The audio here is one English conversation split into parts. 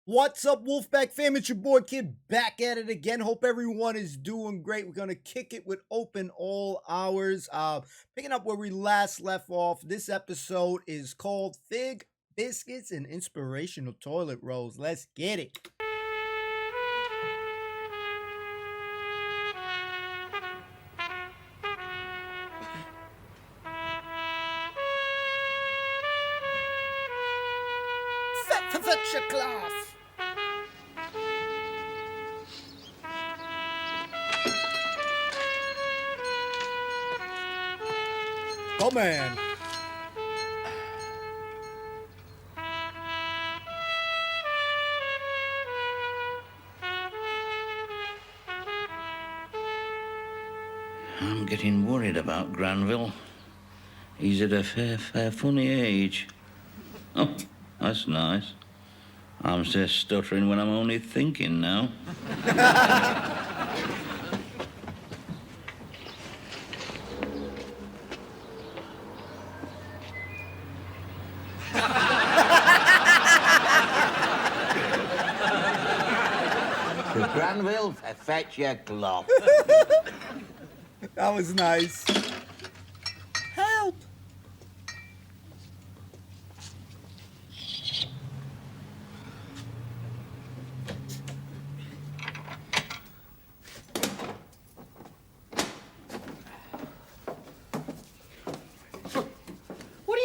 What's up, Wolfpack fam? It's your boy Kid back at it again. Hope everyone is doing great. We're going to kick it with open all hours. Picking up where we last left off, this episode is called Fig, Biscuits, and Inspirational Toilet Rolls. Let's get it. Fetch your glass. Come on. I'm getting worried about Granville. He's at a fair funny age. Oh, that's nice. I'm just stuttering when I'm only thinking now. To Granville, fetch your clock. That was nice. Help!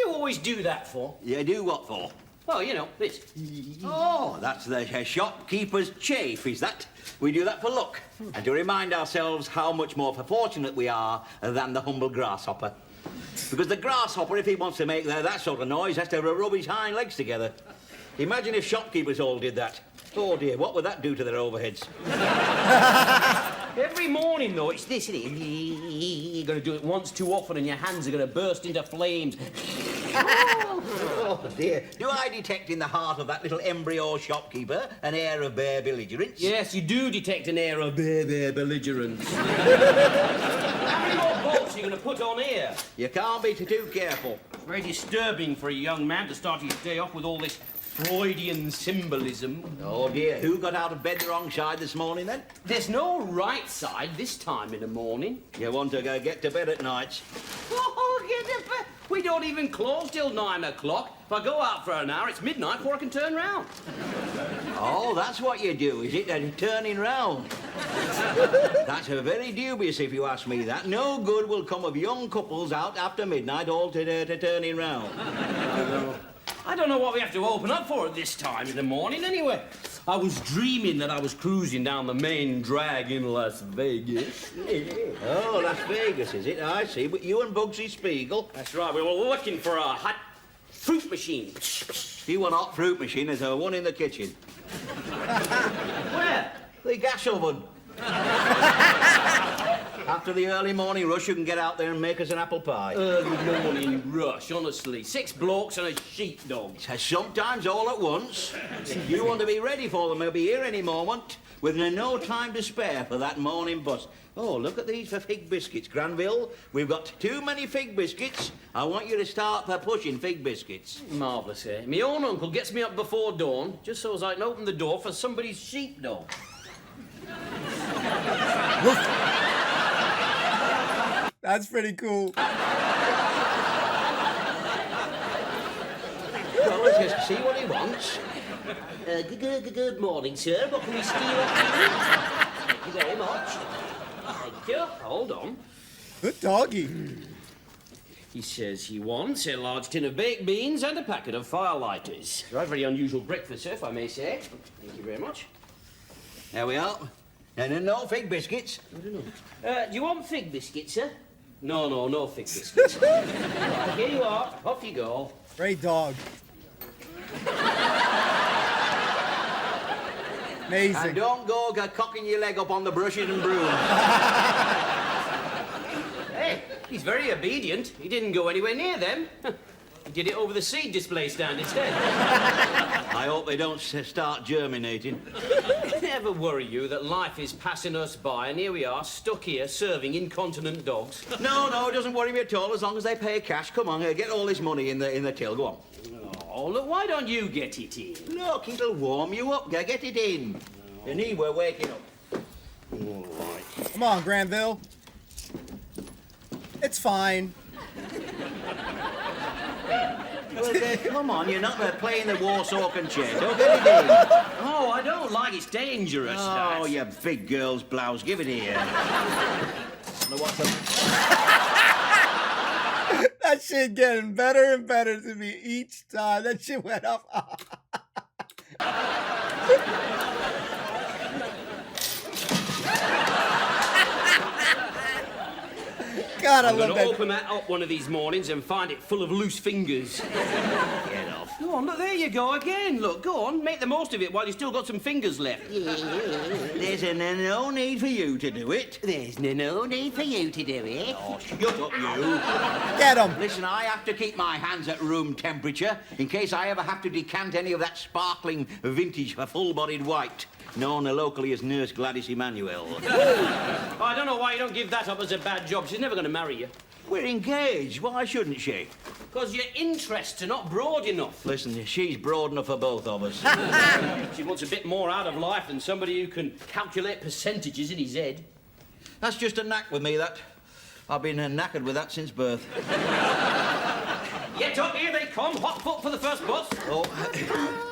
Always do that for? You do what for? Oh, you know, this. Oh, that's the shopkeeper's chafe, is that? We do that for luck, and to remind ourselves how much more fortunate we are than the humble grasshopper. Because the grasshopper, if he wants to make that sort of noise, has to rub his hind legs together. Imagine if shopkeepers all did that. Oh, dear, what would that do to their overheads? Every morning, though, it's this, isn't it? You're going to do it once too often and your hands are going to burst into flames. Oh, dear. Do I detect in the heart of that little embryo shopkeeper an air of bare belligerence? Yes, you do detect an air of bare belligerence. How many more bolts are you going to put on here? You can't be too careful. It's very disturbing for a young man to start his day off with all this Freudian symbolism. Oh, dear. Who got out of bed the wrong side this morning, then? There's no right side this time in the morning. You want to go get to bed at night? Oh, get to bed. We don't even close till 9 o'clock. If I go out for an hour, it's midnight before I can turn round. Oh, that's what you do, is it? Turning round. That's very dubious, if you ask me that. No good will come of young couples out after midnight all to turning round. I don't know what we have to open up for at this time in the morning, anyway. I was dreaming that I was cruising down the main drag in Las Vegas. Oh, Las Vegas, is it? I see. But you and Bugsy Spiegel? That's right. We were looking for a hot fruit machine. If you want a hot fruit machine, there's one in the kitchen. Where? The gas oven. After the early morning rush, you can get out there and make us an apple pie. Early morning rush, honestly. 6 blokes and a sheepdog. Sometimes all at once. You want to be ready for them. They'll be here any moment, with no time to spare for that morning bus. Oh, look at these for fig biscuits, Granville. We've got too many fig biscuits. I want you to start pushing fig biscuits. Marvellous, eh? My own uncle gets me up before dawn, just so as I can open the door for somebody's sheepdog. That's pretty cool. Well, let's just see what he wants. Good morning, sir. What can we steal up? Thank you very much. Thank you. Hold on. Good doggy. He says he wants a large tin of baked beans and a packet of firelighters. Right, very unusual breakfast, sir, if I may say. Thank you very much. There we are. And no fig biscuits. I don't know. Do you want fig biscuits, sir? No fig biscuits. Right, here you are. Off you go. Great dog. Amazing. And don't go cocking your leg up on the brushes and brooms. Hey, he's very obedient. He didn't go anywhere near them. He did it over the seed display stand instead. I hope they don't start germinating. Never worry you that life is passing us by, and here we are, stuck here, serving incontinent dogs. No, it doesn't worry me at all, as long as they pay cash. Come on, get all this money in the till. Go on. Oh, look, why don't you get it in? Look, it'll warm you up. Get it in. You need, we're waking up. All right. Come on, Granville. It's fine. Well, come on, you're not playing the Warsaw Concerto. Get it in. Oh, I don't like it's dangerous, Oh, that. you big girl's blouse. Give it here. Now, what's the... That shit getting better and better to me each time. That shit went up. God, I I'm love going to that. open that up one of these mornings and find it full of loose fingers. Get off. Go on, look, there you go again. Look, go on, make the most of it while you've still got some fingers left. There's no need for you to do it. There's no need for you to do it. Oh, shut up, you. Get him. Listen, I have to keep my hands at room temperature in case I ever have to decant any of that sparkling vintage for full-bodied white, known locally as Nurse Gladys Emanuel. I don't know why you don't give that up as a bad job. She's never going to marry you. We're engaged. Why shouldn't she? Because your interests are not broad enough. Listen, she's broad enough for both of us. She wants a bit more out of life than somebody who can calculate percentages in his head. That's just a knack with me, that. I've been knackered with that since birth. Get up, here they come. Hot foot for the first bus. Oh,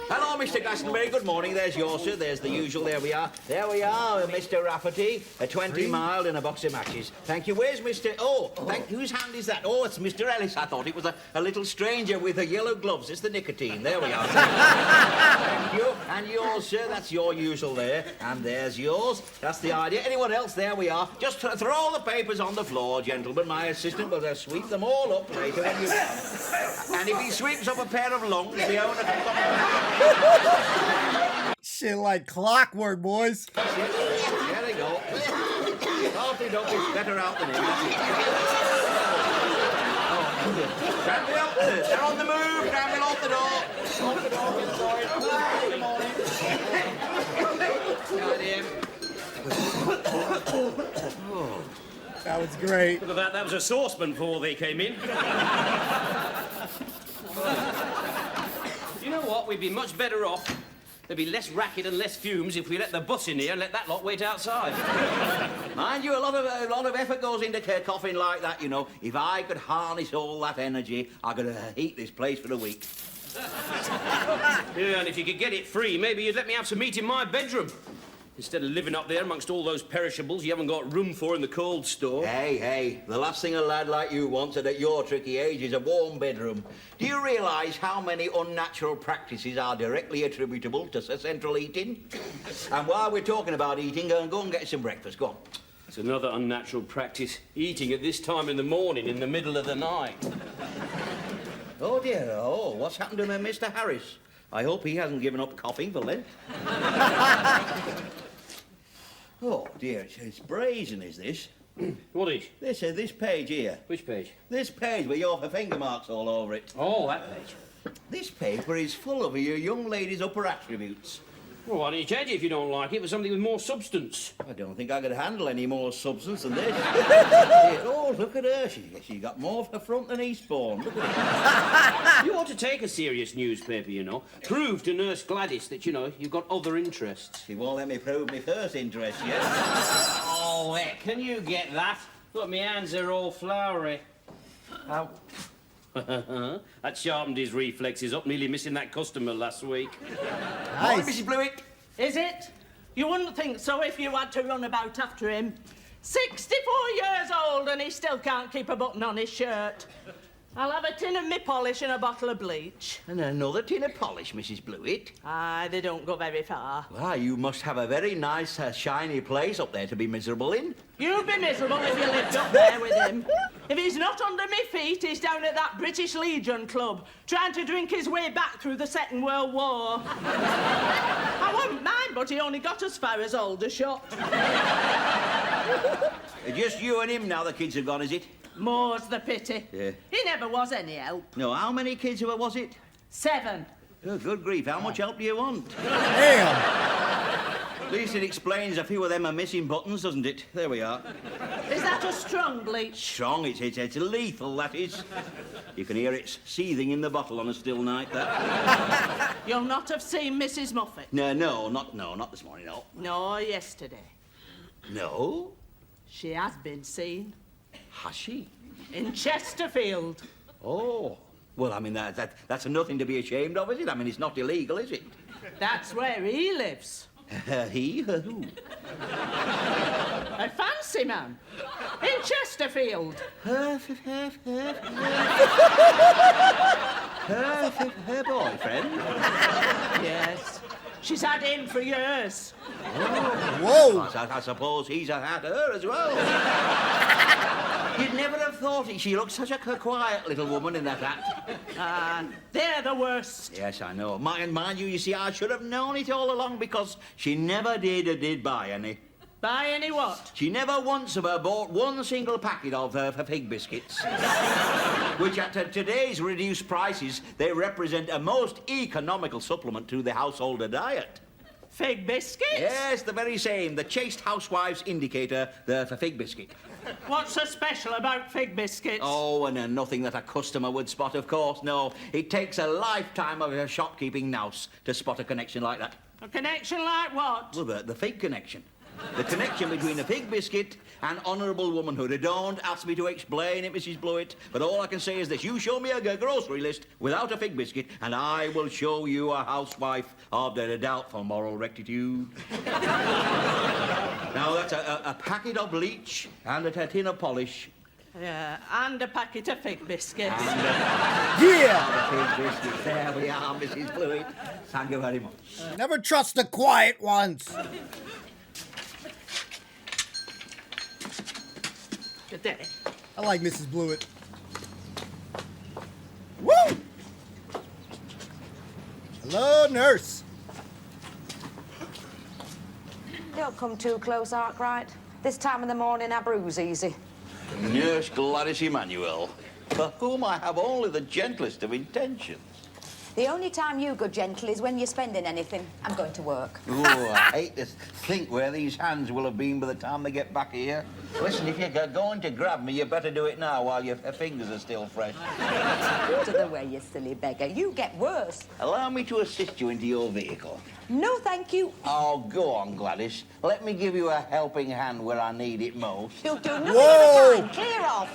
hello, Mr. Glastonbury. Good morning. There's yours, sir. There's the usual. There we are. There we are, Mr. Rafferty. A 20 mild and a box of matches. Thank you. Where's Mr. Oh, whose hand is that? Oh, it's Mr. Ellis. I thought it was a little stranger with the yellow gloves. It's the nicotine. There we are. Thank you. And yours, sir. That's your usual there. And there's yours. That's the idea. Anyone else? There we are. Just throw the papers on the floor, gentlemen. My assistant will sweep them all up later when you... And if he sweeps up a pair of lungs, the owner can come... Shit like clockwork, boys. There they go. Hardly don't be better out than him. Granville, they're on the move. Granville, off the door. Off the door, get the door in. Good morning. Got him. That was great. Look at that. That was a saucepan before they came in. You know what? We'd be much better off. There'd be less racket and less fumes if we let the bus in here and let that lot wait outside. Mind you, a lot of effort goes into coughing like that, you know. If I could harness all that energy, I could heat this place for a week. Yeah, and if you could get it free, maybe you'd let me have some meat in my bedroom. Instead of living up there amongst all those perishables you haven't got room for in the cold store. Hey, the last thing a lad like you wants at your tricky age is a warm bedroom. Do you realise how many unnatural practices are directly attributable to central heating? And while we're talking about eating, go and get some breakfast. Go on. It's another unnatural practice, eating at this time in the morning, in the middle of the night. Oh, dear. Oh, what's happened to Mr. Harris? I hope he hasn't given up coughing for Lent. Oh, dear, it's brazen, is this? What is? This page here. Which page? This page with your finger marks all over it. Oh, that page. This paper is full of your young lady's upper attributes. Well, why don't you change it if you don't like it for something with more substance? I don't think I could handle any more substance than this. Oh, look at her. She got more for front than Eastbourne. Look at her. You ought to take a serious newspaper, you know. Prove to Nurse Gladys that, you know, you've got other interests. She won't let me prove my first interest yet. Oh, heck, can you get that? Look, my hands are all floury. Ow. That sharpened his reflexes up, nearly missing that customer last week. Morning, Mrs. Blewett. Is it? You wouldn't think so if you had to run about after him. 64 years old and he still can't keep a button on his shirt. I'll have a tin of me polish and a bottle of bleach. And another tin of polish, Mrs. Blewett. Aye, they don't go very far. Why, you must have a very nice, shiny place up there to be miserable in. You'd be miserable if you lived up there with him. If he's not under me feet, he's down at that British Legion Club, trying to drink his way back through the Second World War. I wouldn't mind, but he only got as far as Aldershot. Just you and him now the kids have gone, is it? More's the pity. Yeah. He never was any help. No, how many kids was it? 7. Oh, good grief, how much help do you want? Damn. At least it explains a few of them are missing buttons, doesn't it? There we are. Is that a strong bleach? Strong, it's lethal, that is. You can hear it seething in the bottle on a still night, that. You'll not have seen Mrs. Moffat? No, not this morning, no. Nor yesterday. No? She has been seen. Has she? In Chesterfield. Oh. Well, I mean, that's nothing to be ashamed of, is it? I mean, it's not illegal, is it? That's where he lives. He? Who? A fancy man. In Chesterfield. Her boyfriend? Yes. She's had him for years. Whoa! I suppose he's had her as well. You'd never have thought it. She looks such a quiet little woman in that hat. They're the worst. Yes, I know. Mind you, see, I should have known it all along because she never did buy any. Buy any what? She never once of her bought one single packet of her fig biscuits. Which at today's reduced prices, they represent a most economical supplement to the householder diet. Fig biscuits? Yes, the very same. The chaste housewife's indicator, the fig biscuit. What's so special about fig biscuits? Oh, and nothing that a customer would spot, of course, no. It takes a lifetime of shopkeeping nous to spot a connection like that. A connection like what? Well, the fig connection. The connection between a fig biscuit and honourable womanhood. Don't ask me to explain it, Mrs. Blewett, but all I can say is this. You show me a grocery list without a fig biscuit, and I will show you a housewife of the doubtful moral rectitude. Now, that's a packet of bleach and a tin of polish. Yeah, and a packet of fig biscuits. Yeah! Fig biscuits. There we are, Mrs. Blewett. Thank you very much. Never trust the quiet ones. Good day. I like Mrs. Blewett. Woo! Hello, nurse. Don't come too close, Arkwright. This time of the morning, I bruise easy. Nurse Gladys Emmanuel, for whom I have only the gentlest of intentions. The only time you go gentle is when you're spending anything. I'm going to work. Oh, I hate to think where these hands will have been by the time they get back here. Listen, if you're going to grab me, you better do it now while your fingers are still fresh. Out of the way, you silly beggar. You get worse. Allow me to assist you into your vehicle. No, thank you. Oh, go on, Gladys. Let me give you a helping hand where I need it most. You'll do nothing Whoa! of the kind. Clear off.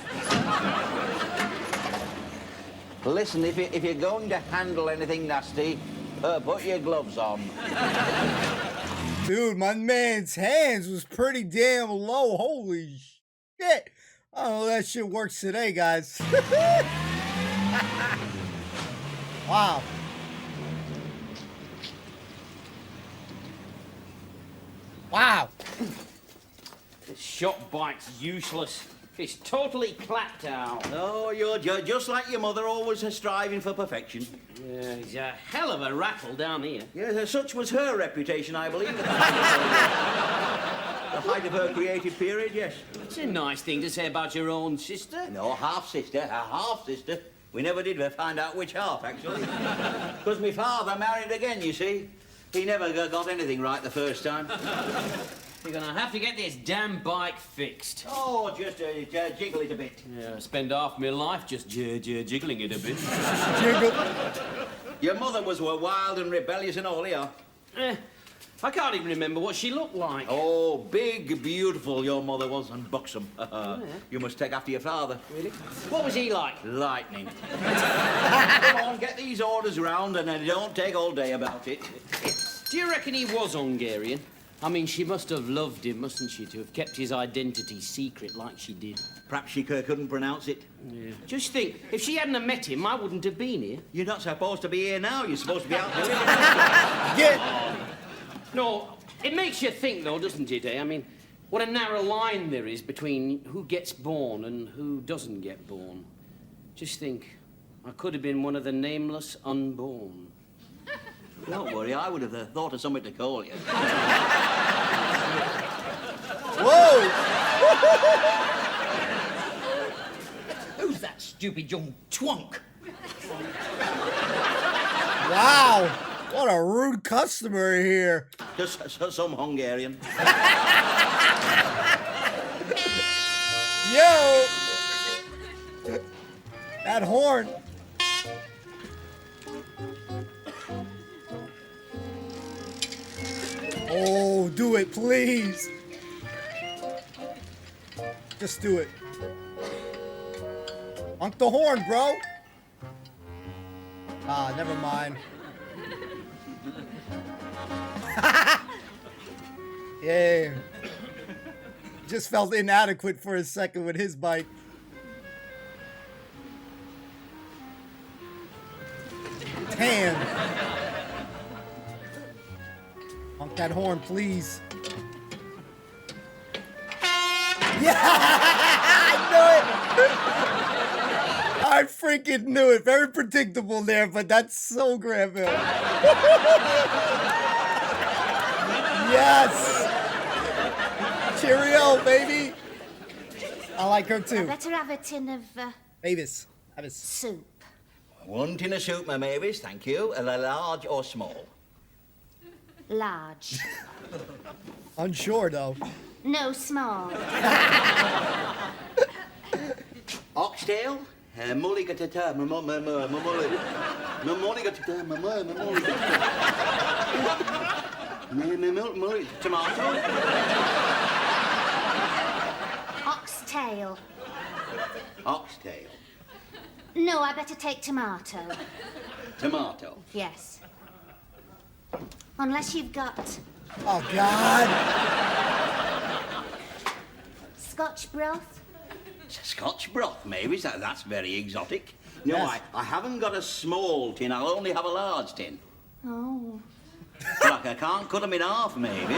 Listen, if you're going to handle anything nasty, put your gloves on. Dude, my man's hands was pretty damn low. Holy shit. I don't know if that shit works today, guys. Wow. Wow. This shop bike's useless. It's totally clapped out. Oh, you're just like your mother, always striving for perfection. Yeah, he's a hell of a rattle down here. Yes, such was her reputation, I believe. At the height of her creative period, yes. It's a nice thing to say about your own sister. No, half-sister, a half-sister. We never did find out which half, actually. Because my father married again, you see. He never got anything right the first time. You're gonna have to get this damn bike fixed. Oh, just jiggle it a bit. Yeah, I spend half my life just jiggling it a bit. Jiggle. Your mother was wild and rebellious and all, yeah. I can't even remember what she looked like. Oh, big, beautiful your mother was, and buxom. Yeah. You must take after your father. Really? What was he like? Lightning. Come on, get these orders round, and don't take all day about it. Do you reckon he was Hungarian? I mean, she must have loved him, mustn't she, to have kept his identity secret like she did. Perhaps she couldn't pronounce it. Yeah. Just think, if she hadn't have met him, I wouldn't have been here. You're not supposed to be here now. You're supposed to be out doing it. Yeah. No, it makes you think, though, doesn't it, eh? I mean, what a narrow line there is between who gets born and who doesn't get born. Just think, I could have been one of the nameless unborn. Don't worry, I would have thought of something to call you. Whoa. Who's that stupid young twonk? Wow. What a rude customer here. Just some Hungarian. Yo! That horn. Oh, do it, please. Just do it. Honk the horn, bro. Ah, never mind. Yeah. Just felt inadequate for a second with his bike. Damn. Honk that horn, please. Yeah! I knew it! I freaking knew it. Very predictable there, but that's so Granville. Yes! Cheerio, baby! I like her too. Better have a tin of Mavis. Have a soup. One tin of soup, my Mavis, thank you. A large or small? Large. unsure, though. No, small. Oxtail? Mulligatata, tomato? Oxtail. Oxtail. No, I better take tomato. Tomato. Yes. Unless you've got Oh, God. Scotch broth. Scotch broth, maybe. That's very exotic. No, Yes. I haven't got a small tin. I'll only have a large tin. Oh. Like, I can't cut them in half, maybe.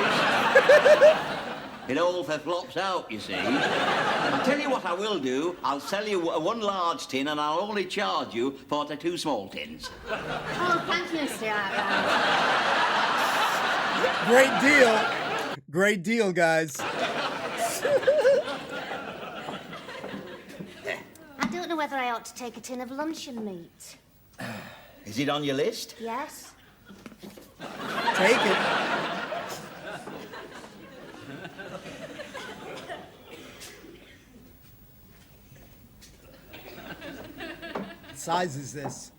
It all flops out, you see. I'll tell you what I will do. I'll sell you one large tin and I'll only charge you for the two small tins. Oh, thank you, Mr. Outright. Great deal. Great deal, guys. I don't know whether I ought to take a tin of luncheon meat. Is it on your list? Yes? Take it. What size is this?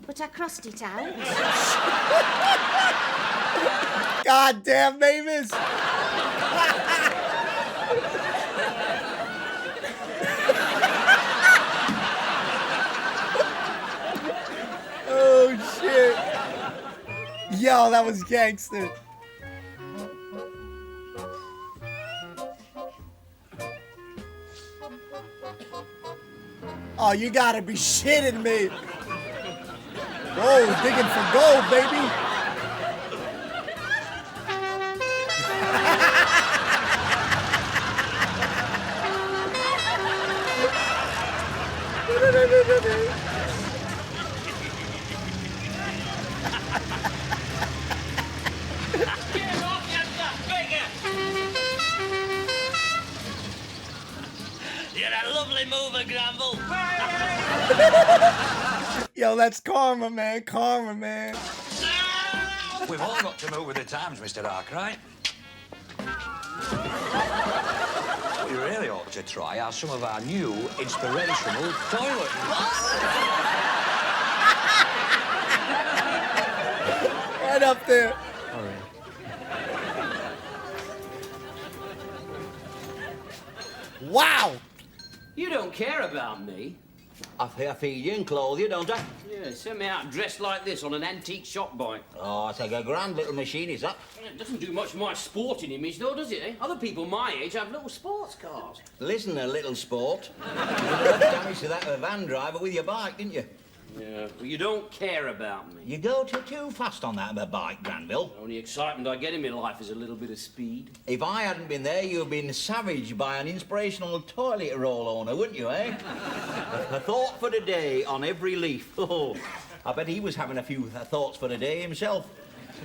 But I crossed it out. God damn, Mavis. Oh, shit. Yo, that was gangster. Oh, you gotta be shitting me. Oh, digging for gold, baby. You're a lovely mover, Granville. Yo, that's karma, man. Karma, man. We've all got to move with the times, Mr. Arkwright. What you really ought to try are some of our new inspirational toilets. Right up there. Wow. You don't care about me. I feed you and clothe you, don't I? Yeah, send me out dressed like this on an antique shop bike. Oh, it's like a grand little machine, is that? It doesn't do much for my sporting image, though, does it, eh? Other people my age have little sports cars. Listen, a little sport. You did damage to that van driver with your bike, didn't you? Yeah, well, you don't care about me. You go too fast on that bike, Granville. The only excitement I get in my life is a little bit of speed. If I hadn't been there, you'd have been savaged by an inspirational toilet roll owner, wouldn't you, eh? A thought for the day on every leaf. Oh, I bet he was having a few thoughts for the day himself.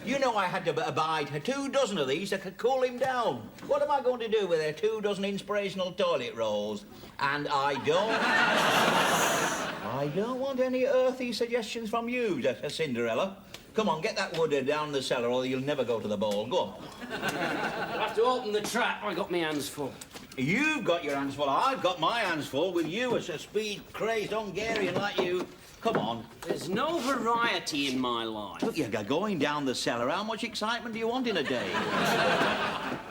You know I had to abide 24 of these to cool him down. What am I going to do with their 24 inspirational toilet rolls? And I don't want any earthy suggestions from you, Cinderella. Come on, get that wood down the cellar or you'll never go to the ball. Go on. I'll have to open the trap. I got my hands full. You've got your hands full. I've got my hands full with you as a speed-crazed Hungarian like you. Come on. There's no variety in my life. Look, you're going down the cellar. How much excitement do you want in a day?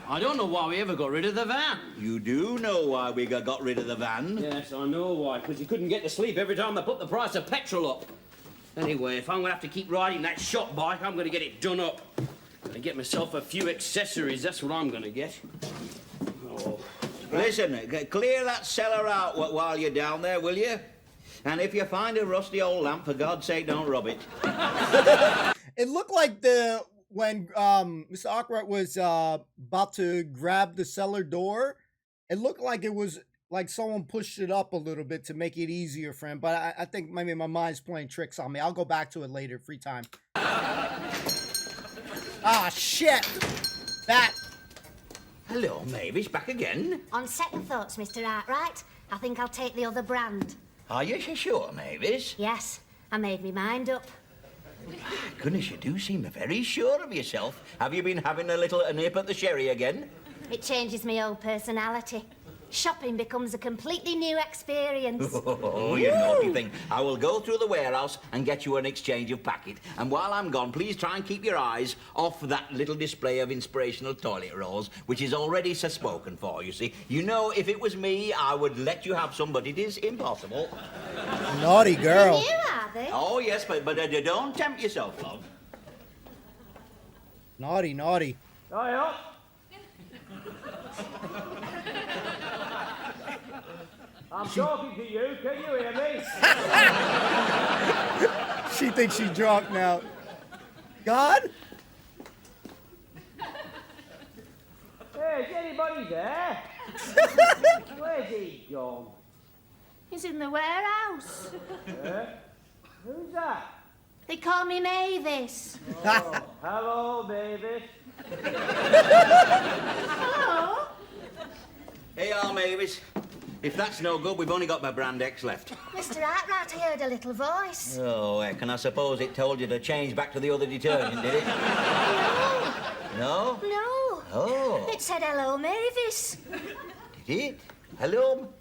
I don't know why we ever got rid of the van. You do know why we got rid of the van. Yes, I know why. Because you couldn't get to sleep every time they put the price of petrol up. Anyway, if I'm going to have to keep riding that shop bike, I'm going to get it done up. And get myself a few accessories. That's what I'm going to get. Oh. Listen, clear that cellar out while you're down there, will you? And if you find a rusty old lamp, for God's sake, don't rub it. It looked like when Mr. Arkwright was about to grab the cellar door, it looked like it was like someone pushed it up a little bit to make it easier for him. But I think maybe my mind's playing tricks on me. I'll go back to it later, free time. Ah, shit! That. Hello, Mavis, back again. On second thoughts, Mr. Arkwright, I think I'll take the other brand. Are you sure, Mavis? Yes, I made my mind up. Goodness, you do seem very sure of yourself. Have you been having a little nip at the sherry again? It changes my whole personality. Shopping becomes a completely new experience. Oh, you naughty thing. I will go through the warehouse and get you an exchange of packet. And while I'm gone, please try and keep your eyes off that little display of inspirational toilet rolls, which is already spoken for, you see. You know, if it was me, I would let you have some, but it is impossible. Naughty girl. You are they? Oh, yes, but don't tempt yourself, love. Naughty, naughty. Hi up. I'm talking to you. Can you hear me? She thinks she's drunk now. God? Hey, is anybody there? Where's he gone? He's in the warehouse. Who's that? They call me Mavis. Oh, hello, Mavis. Hello? Hey, Mavis. If that's no good, we've only got my brand X left. Mr. Arkwright, I heard a little voice. Oh, heck, and I suppose it told you to change back to the other detergent, did it? No. No? No. Oh. It said hello, Mavis. Did it? Hello?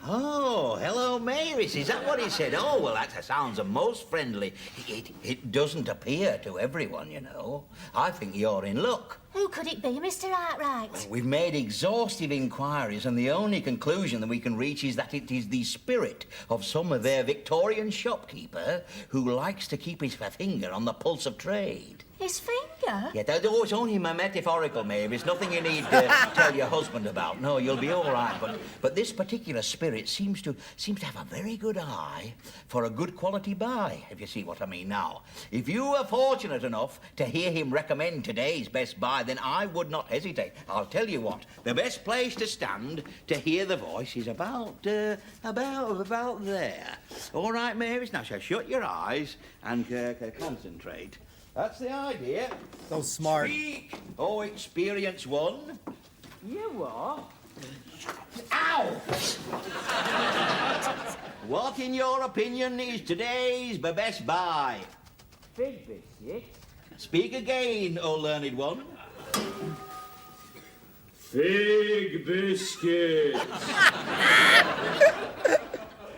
Oh, hello, Mavis. Is that what he said? Oh, well, that sounds most friendly. It doesn't appear to everyone, you know. I think you're in luck. Who could it be, Mr. Arkwright? We've made exhaustive inquiries, and the only conclusion that we can reach is that it is the spirit of some of their Victorian shopkeeper who likes to keep his finger on the pulse of trade. His finger? Yeah, it's only metaphorical, Mavis. Nothing you need to tell your husband about. No, you'll be all right. But this particular spirit seems to have a very good eye for a good quality buy, if you see what I mean. Now, if you were fortunate enough to hear him recommend today's best buy, then I would not hesitate. I'll tell you what, the best place to stand to hear the voice is about there. All right, Mavis, now shut your eyes and concentrate. That's the idea. So smart. Speak. Oh, experience one. You are? Ow! What, in your opinion, is today's best buy? Big biscuit. Speak again, O learned one. Big biscuits.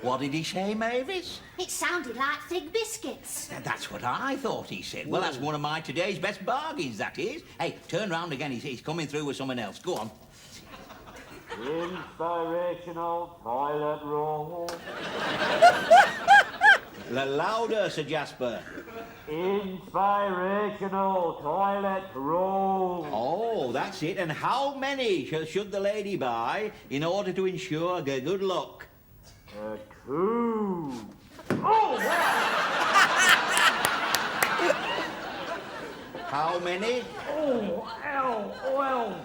What did he say, Mavis? It sounded like fig biscuits. That's what I thought he said. Well, that's one of my today's best bargains, that is. Hey, turn round again. He's coming through with someone else. Go on. Inspirational toilet roll. Louder, Sir Jasper. Inspirational toilet roll. Oh, that's it. And how many should the lady buy in order to ensure good luck? 2. Oh! How many? Oh, 12. 12.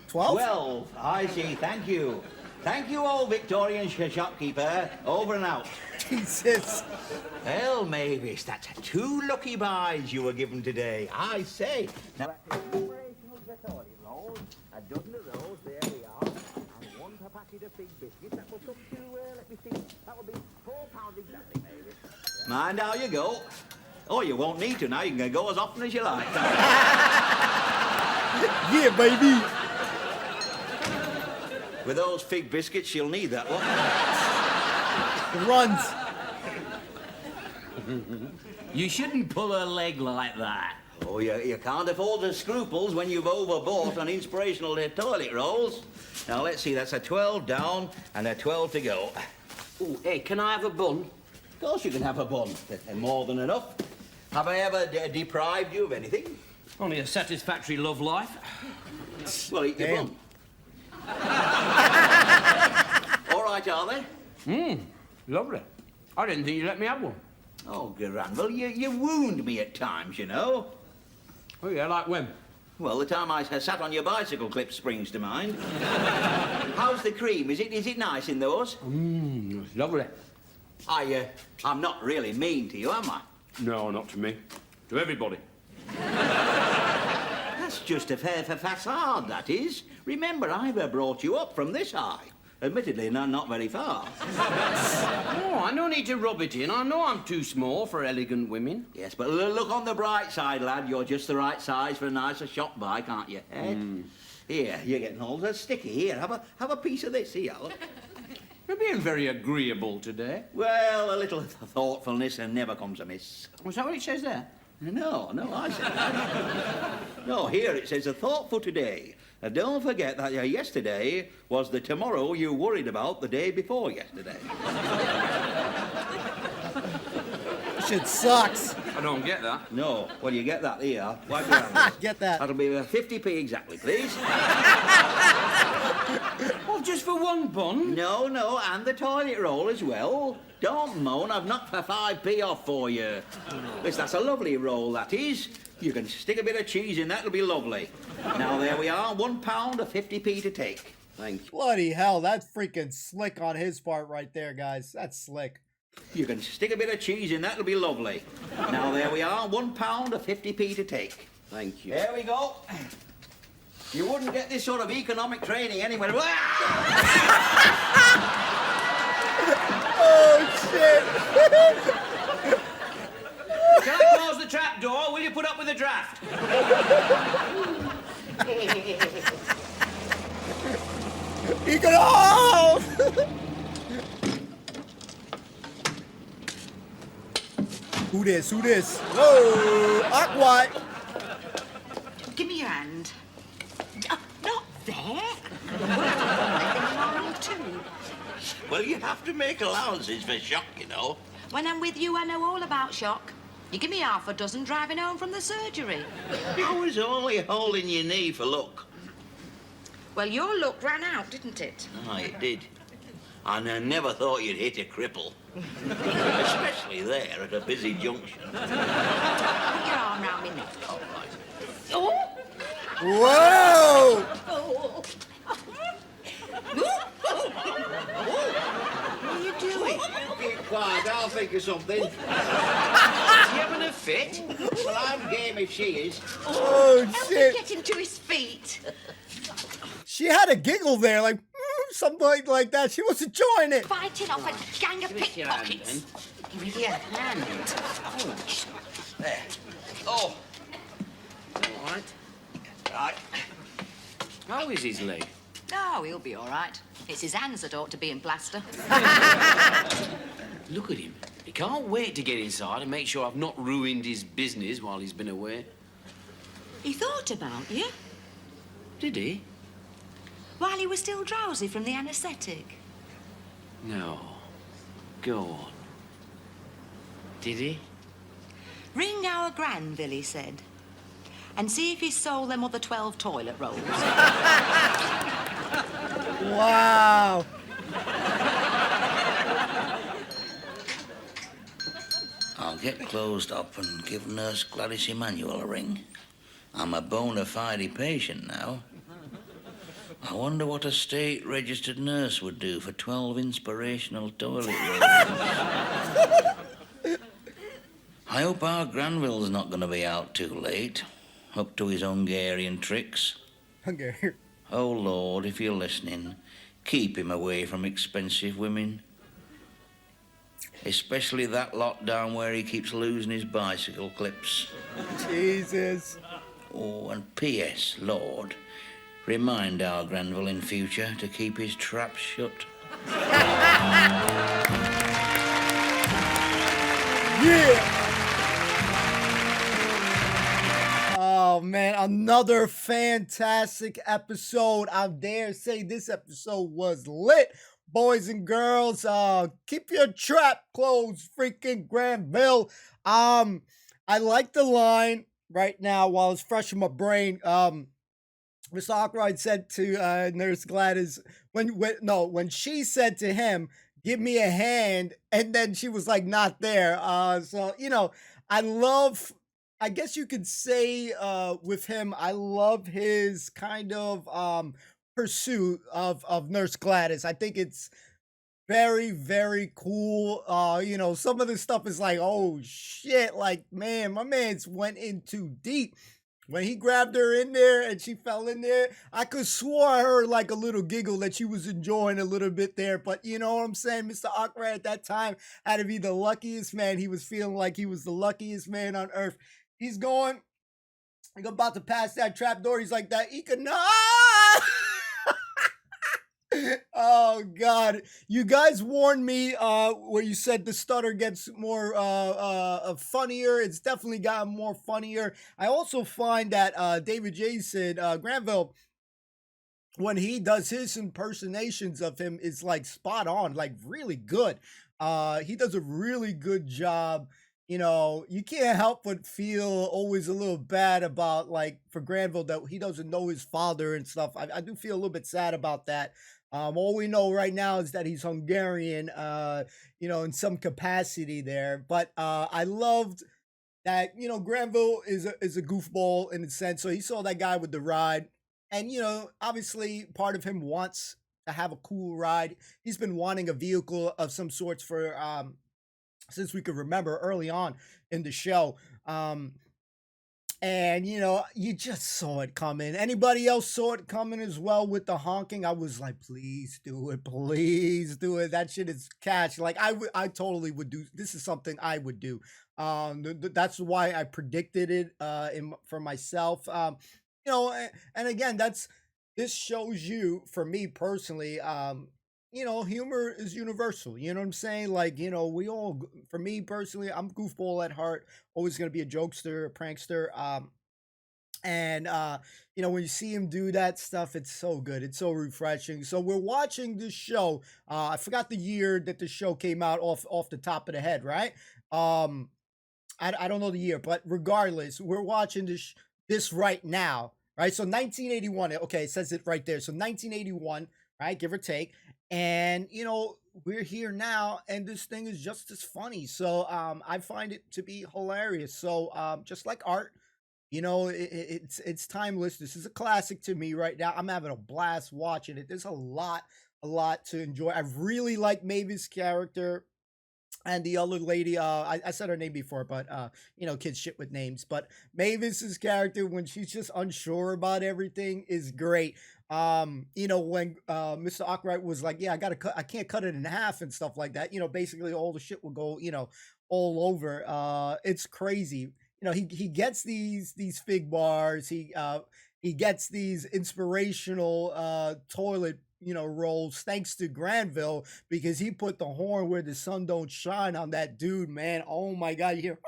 12? 12. I see. Thank you. Thank you, old Victorian shopkeeper. Over and out. Jesus. Well, Mavis, that's 2 lucky buys you were given today. I say. Now, Inspirational toilet rolls, a dozen of those, there we are, and 1 per packet of big biscuits. That will come to, let me see, that will be £4 exactly, Mavis. Mind how you go. Oh, you won't need to now. You can go as often as you like. Yeah, baby. With those fig biscuits, you'll need that one. It runs. You shouldn't pull her leg like that. Oh, you can't afford the scruples when you've overbought on Inspirational toilet rolls. Now, let's see, that's a 12 down and a 12 to go. Oh, hey, can I have a bun? Of course you can have a bun. More than enough. Have I ever deprived you of anything? Only a satisfactory love life. Well, eat your Damn. bun. All right, are they? Lovely. I didn't think you'd let me have one. Oh, Granville, you wound me at times, you know. Oh, yeah, like when? Well, the time I sat on your bicycle clip springs to mind. How's the cream? Is it nice in those? It's lovely. I'm not really mean to you, am I? No, not to me. To everybody. That's just a fair facade, that is. Remember, I've brought you up from this high. Admittedly, not very far. Oh, I no need to rub it in. I know I'm too small for elegant women. Yes, but look on the bright side, lad. You're just the right size for a nicer shop bike, aren't you? Eh? Here, you're getting all so sticky. Here, have a piece of this. Here, look. You're being very agreeable today. Well, a little thoughtfulness never comes amiss. Was that what it says there? No, I said no, here it says a thought for today. Don't forget that yesterday was the tomorrow you worried about the day before yesterday. Shit sucks. I don't get that. No, well, you get that here. Wipe your hands. Get that. That'll be 50p exactly, please. Oh, just for one bun? No, and the toilet roll as well. Don't moan, I've knocked for 5p off for you. Yes, that's a lovely roll, that is. You can stick a bit of cheese in that, it'll be lovely. Now, there we are, £1 of 50p to take. Thank you. Bloody hell, that's freaking slick on his part right there, guys. That's slick. You can stick a bit of cheese in that, it'll be lovely. Now, there we are, £1 of 50p to take. Thank you. There we go. You wouldn't get this sort of economic training anywhere. Oh, shit. Can I close the trap door? Will you put up with the draft? Econom! Who this? Whoa! Aquat! Give me your hand. Not there. Too. Well, you have to make allowances for shock, you know. When I'm with you, I know all about shock. You give me half a dozen driving home from the surgery. I was only holding your knee for luck. Well, your luck ran out, didn't it? Oh, it did. And I never thought you'd hit a cripple. Especially there at a busy junction. Put your arm round me neck. All right. Oh! Whoa! What are you doing? Keep quiet, I'll think of something. You having a fit? Well, I'm game if she is. Oh, Help him shit. get him to his feet. She had a giggle there, like, something like that. She wants to join it. Fighting off a gang of Give me your hand, pickpockets. then. Give me your hand. There. Oh, All right. right. How is his leg? Oh, he'll be all right. It's his hands that ought to be in plaster. Look at him. He can't wait to get inside and make sure I've not ruined his business while he's been away. He thought about you Did he? while he was still drowsy from the anaesthetic. No. Go on. Did he? Ring our Granville, he said, and see if he's sold them other 12 toilet rolls. Wow. I'll get closed up and give Nurse Gladys Emanuel a ring. I'm a bona fide patient now. I wonder what a state-registered nurse would do for 12 inspirational toilet rolls. I hope our Granville's not going to be out too late, up to his Hungarian tricks. Hungarian. Oh, Lord, if you're listening, keep him away from expensive women. Especially that lot down where he keeps losing his bicycle clips. Jesus. Oh, and P.S., Lord, remind our Granville in future to keep his trap shut. Yeah. Oh man, another fantastic episode. I dare say this episode was lit. Boys and girls, keep your trap closed, freaking Granville. I like the line right now while it's fresh in my brain. Mr. Arkwright said to Nurse Gladys when she said to him, "Give me a hand," and then she was like, "Not there." So I guess you could say with him, I love his kind of pursuit of Nurse Gladys. I think it's very, very cool. Some of the stuff is like, oh shit, like man, my man's went in too deep. When he grabbed her in there and she fell in there, I could swore I heard like a little giggle that she was enjoying a little bit there. But you know what I'm saying? Mr. Arkwright at that time had to be the luckiest man. He was feeling like he was the luckiest man on earth. He's about to pass that trap door. He's like that. Oh God! You guys warned me where you said the stutter gets more funnier. It's definitely gotten more funnier. I also find that David J said Granville, when he does his impersonations of him, is like spot on, like really good. He does a really good job. You can't help but feel always a little bad about like for Granville that he doesn't know his father and stuff. I do feel a little bit sad about that. All we know right now is that he's Hungarian, in some capacity there. But I loved that, Granville is a goofball in a sense. So he saw that guy with the ride. And, obviously part of him wants to have a cool ride. He's been wanting a vehicle of some sorts for since we could remember early on in the show. And you just saw it coming. Anybody else saw it coming as well with the honking? I was like, please do it, please do it. That shit is catch. Like I totally would do. This is something I would do. That's why I predicted it for myself. And again, this shows you, for me personally, humor is universal. You know what I'm saying? Like, for me personally, I'm goofball at heart, always going to be a jokester, a prankster. And when you see him do that stuff, it's so good. It's so refreshing. So we're watching this show. I forgot the year that the show came out off the top of the head, right? I don't know the year, but regardless, we're watching this right now, right? So 1981. Okay, it says it right there. So 1981, right? Give or take. And we're here now, and this thing is just as funny. So I find it to be hilarious. So just like art, it's timeless. This is a classic to me right now. I'm having a blast watching it. There's a lot to enjoy. I really like Mavis' character. And the other lady, I said her name before, but kids shit with names. But Mavis's character, when she's just unsure about everything, is great. When Mr. Arkwright was like, "Yeah, I can't cut it in half" and stuff like that. Basically all the shit will go, all over. It's crazy. He gets these fig bars. He gets these inspirational toilet rolls thanks to Granville, because he put the horn where the sun don't shine on that dude, man. Oh my God, you hear,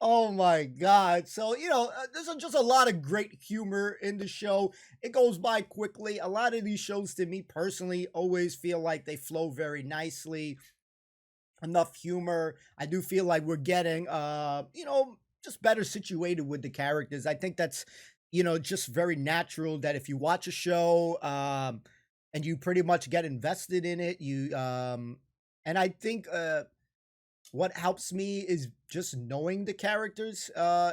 oh my God. So, there's just a lot of great humor in the show. It goes by quickly. A lot of these shows, to me personally, always feel like they flow very nicely. Enough humor. I do feel like we're getting, just better situated with the characters. I think that's, just very natural that if you watch a show, and you pretty much get invested in it. And I think what helps me is just knowing the characters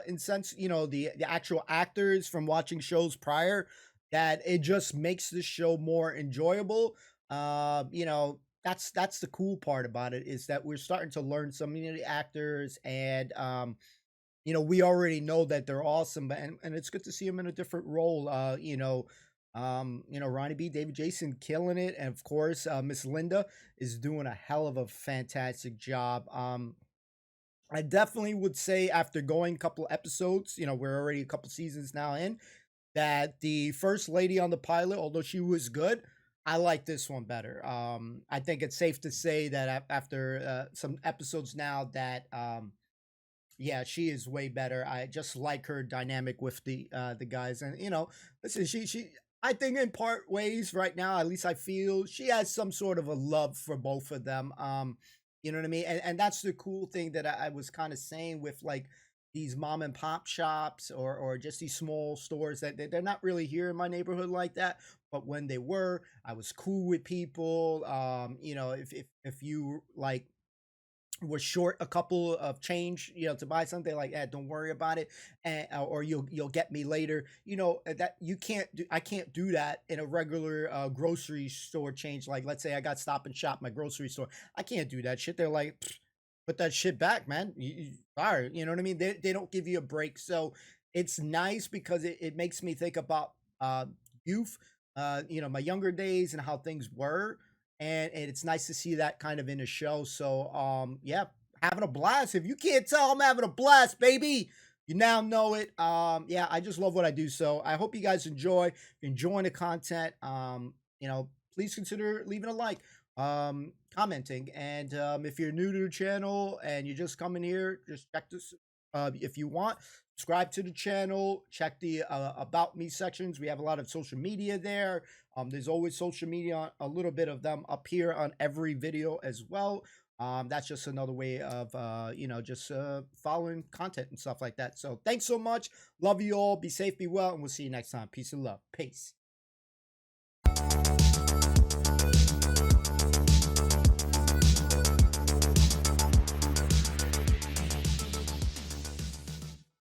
in sense, the actual actors from watching shows prior. that it just makes the show more enjoyable. You know, that's the cool part about it, is that we're starting to learn some of the actors, and you know, we already know that they're awesome, but and it's good to see them in a different role. You know, Ronnie B, David Jason killing it, and of course, Miss Linda is doing a hell of a fantastic job. I definitely would say, after going a couple episodes, you know, we're already a couple seasons now in, that the first lady on the pilot, although she was good, I like this one better. I think it's safe to say that after some episodes now, that yeah, she is way better. I just like her dynamic with the guys, and you know, listen, she I think in part ways right now, at least I feel she has some sort of a love for both of them. You know what I mean? And that's the cool thing that I was kind of saying with like these mom and pop shops, or just these small stores that they're not really here in my neighborhood like that. But when they were, I was cool with people. You know, if you like was short a couple of change, you know, to buy something, like, don't worry about it, and or you'll get me later. You know, that you can't do. I can't do that in a regular grocery store change. Like, let's say I got Stop and Shop, my grocery store. I can't do that shit. They're like, "Pfft, put that shit back, man. Sorry, you know what I mean? They don't give you a break. So it's nice because it makes me think about youth, you know, my younger days and how things were, and it's nice to see that kind of in a show. So yeah, having a blast. If you can't tell, I'm having a blast, baby. You now know it. Yeah, I just love what I do. So I hope you guys enjoy. If you're enjoying the content, you know, please consider leaving a like, commenting, and if you're new to the channel and you're just coming here, just check this. If you want, subscribe to the channel, check the about me sections. We have a lot of social media there. There's always social media, a little bit of them up here on every video as well. That's just another way of you know, just following content and stuff like that. So thanks so much. Love you all. Be safe, be well, and we'll see you next time. Peace and love. Peace.